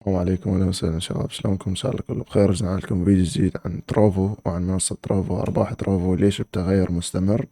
السلام عليكم، اهلا وسهلا شباب. شلونكم؟ ان شاء الله كله بخير. رجعنا لكم فيديو جديد عن ترافو وعن منصة ترافو وارباح ترافو ليش بتغير مستمر.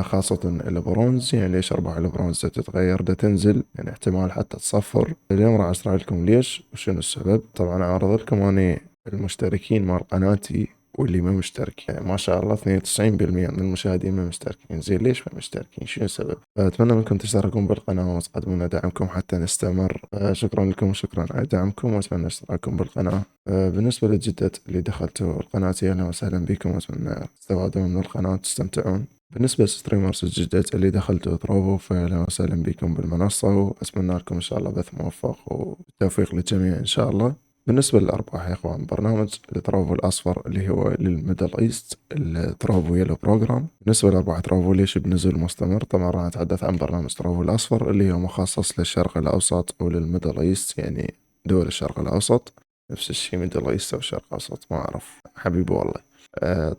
خاصة البرونز. يعني ليش ارباح البرونز تتغير، ده تنزل، يعني احتمال حتى تصفر. اليوم راح اشرح لكم ليش وشنو السبب. طبعا اعرض لكم اني المشتركين مال قناتي واللي ما مشترك، يعني ما شاء الله 92% من المشاهدين ما مشتركين. زين، ليش ما مشتركين؟ شنو السبب؟ فأتمنى منكم تشتركون بالقناة وتقدمون دعمكم حتى نستمر. شكرا لكم وشكرا على دعمكم، وأتمنى اشتراككم بالقناة. بالنسبة للجدد اللي دخلتوا قناتي، أهلا وسهلا بكم، وأتمنى تستفادون من القناة وتستمتعون. بالنسبة للستريمرز الجدد اللي دخلتوا تروفوا، فأهلا وسهلا بكم بالمنصة، وأتمنى لكم إن شاء الله بث موفق والتوفيق للجميع إن شاء الله. بالنسبة للأرباح يا إخوان، برنامج الترافو الأصفر اللي هو للميدل إيست، الترافو يلو بروجرام. بالنسبة لأرباح ترافو ليش بنزول مستمر، طبعا راح نتحدث عن برنامج ترافو الأصفر اللي هو مخصص للشرق الأوسط وللميدل إيست، يعني دول الشرق الأوسط. نفس الشيء ميدل إيست أو الشرق الأوسط، ما أعرف حبيبي والله.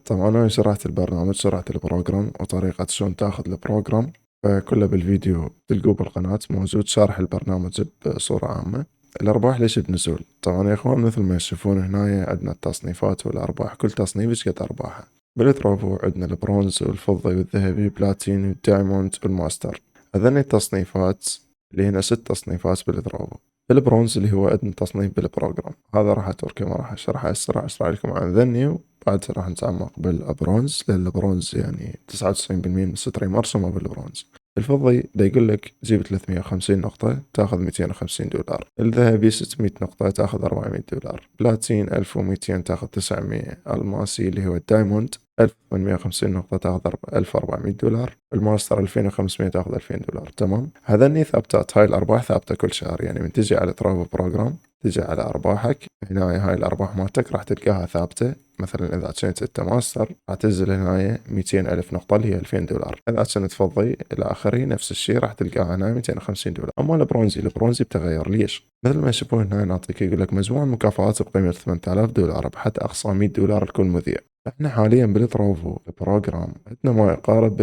طبعا أنا شرحت البرنامج، شرحت البروجرام وطريقة شلون تاخذ البروجرام، فكله بالفيديو تلقوه بالقناة موجود، شارح البرنامج بصورة عامة. الأرباح ليش بنزول؟ طبعا يا إخوان مثل ما تشوفون هنا عندنا التصنيفات والأرباح، كل تصنيف إيش قد أرباحه. بالترافو عندنا البرونز والفضي والذهبي، بلاتيني والدايموند والماستر. هذني التصنيفات اللي هنا 6 تصنيفات بالترافو. البرونز اللي هو عندنا تصنيف بالبروجرام، هذا راح أتركه، ما راح أشرحه هسه، راح أشرح لكم عن ذني وبعد راح نتعمق بالبرونز، لأن البرونز يعني 99% من الستريمرز هم بالبرونز. الفضي دا يقول لك جيب 350 نقطة تاخذ 250 دولار، الذهبي 600 نقطة تاخذ 400 دولار، بلاتين 1200 تاخذ 900، الماسي اللي هو الدايموند 1850 نقطة تاخذ 1400 دولار، الماستر 2500 تاخذ 2000 دولار. تمام، هذني ثابتات، هاي الأرباح ثابتة كل شهر. يعني من تجي على ترافو بروجرام، تجي على أرباحك هنا، هاي الأرباح مالتك راح تلقاها ثابتة. مثلا إذا كنت أنت ماستر راح تنزل هنا 200 ألف نقطة اللي هي 2000 دولار، إذا كنت فضي إلى آخره نفس الشيء راح تلقاها هنا 250 دولار. أما البرونزي بتغير ليش؟ مثل ما تشوفون هنا نعطيك، يقول لك مجموع المكافآت بقيمة 8000 دولار بحد أقصى 100 دولار لكل مذيع. احنا حاليا بالترافو بروجرام عندنا ما يقارب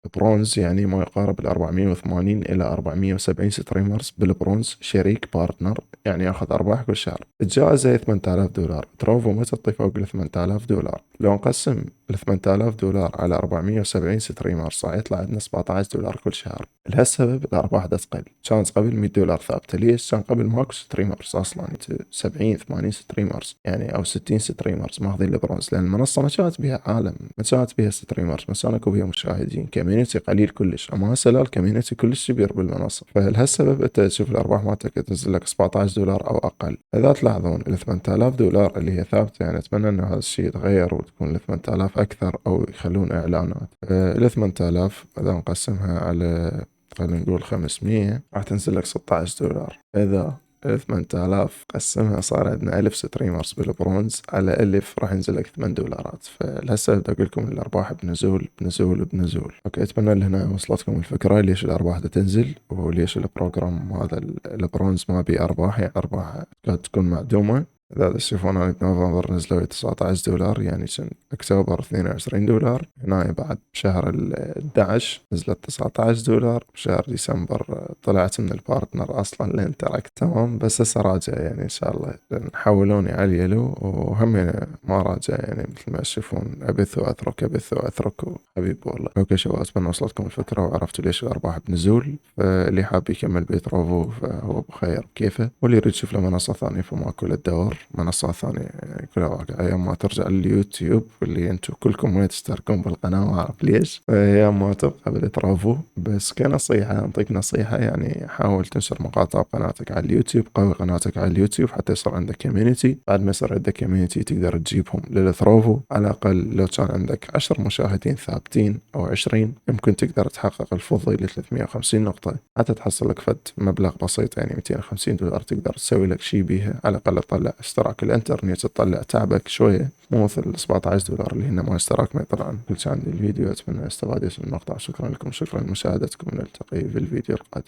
البرونز، يعني ما يقارب 480 إلى 470 ستريمرز بالبرونز شريك بارتنر، يعني ياخذ أرباح كل شهر. الجائزة 8000 دولار. ترافو ما تعطي فوق ال 8000 دولار. لو نقسم ال 8000 دولار على 470 ستريمرز راح يطلع عندنا 17 دولار كل شهر. لهالسبب الأرباح دا تقل. كانت قبل 100 دولار ثابتة. ليش؟ كان قبل ماكو ستريمرز أصلا، 70 80 ستريمرز يعني، أو 60 ستريمرز ماخذين البرونز، لأن المنصة ما كانت بها عالم، ما كانت بها ستريمرز، ما كانوا بها مشاهدين، كوميونتي قليل كلش. أما هسه لا، الكوميونتي كلش كبير بالمنصة، فلهالسبب أنت تشوف الأرباح مالتك تنزل لك 17 دولار أو أقل. إذا تلاحظون ال 8000 دولار اللي هي ثابتة، يعني أتمنى إن هذا الشيء يتغير وتكون ال 8000 أكثر أو يخلون إعلانات. ال 8000 إذا نقسمها على، خلينا نقول 500، راح تنزل لك 16 دولار. إذا 8000 قسمها صار عندنا 1000 ستريمرز بالبرونز، على 1000 راح ينزل لك 8 دولارات. فلهسه بدي أقول لكم الأرباح بنزول بنزول بنزول. أوكي، أتمنى لهنا وصلتكم الفكرة ليش الأرباح دا تنزل، وليش البروجرام هذا البرونز ما بيه أرباح، يعني أرباح قد تكون معدومة. إذا تشوفون أنا بنوفمبر نزلوا 19 دولار، يعني كان أكتوبر 22 دولار، هنا بعد بشهر ال 11 نزلت 19 دولار، بشهر ديسمبر طلعت من البارتنر أصلا لين تركت. تمام، بس هسه راجع يعني إن شاء الله، لأن حولوني على اليلو وهم ما راجع، يعني مثل ما تشوفون أبث وأترك أبث وأترك، حبيبي والله. أوكي شباب، أتمنى وصلتكم الفكرة وعرفتوا ليش الأرباح بنزول. فاللي حاب يكمل بيترافو فهو بخير كيفه، واللي يريد يشوف له منصة ثانية فماكو له الدور، منصات ثانية يعني كلها واقع. أيام ما ترجع لليوتيوب، واللي انتم كلكم ما تشتركون بالقناة ما أعرف ليش، أيام ما تبقى بالترافو. بس كنصيحة أنطيك نصيحة، يعني حاول تنشر مقاطع قناتك على اليوتيوب، قوي قناتك على اليوتيوب حتى يصير عندك كوميونيتي. بعد ما يصير عندك كوميونيتي تقدر تجيبهم للترافو. على الأقل لو كان عندك 10 مشاهدين ثابتين أو 20، يمكن تقدر تحقق الفضي ل 350 نقطة، حتى تحصل لك فد مبلغ بسيط، يعني 250 دولار تقدر تسوي لك شي بيها. على الأقل تطلع اشتراك الانترنت، تطلع تعبك شوية، مو مثل 17 دولار اللي هن ما اشتراك ما يطلع عنه. كل كان عندي الفيديو، أتمنى استفادة من المقطع. شكرا لكم، شكرا لمشاهدتكم، نلتقي في الفيديو القادم.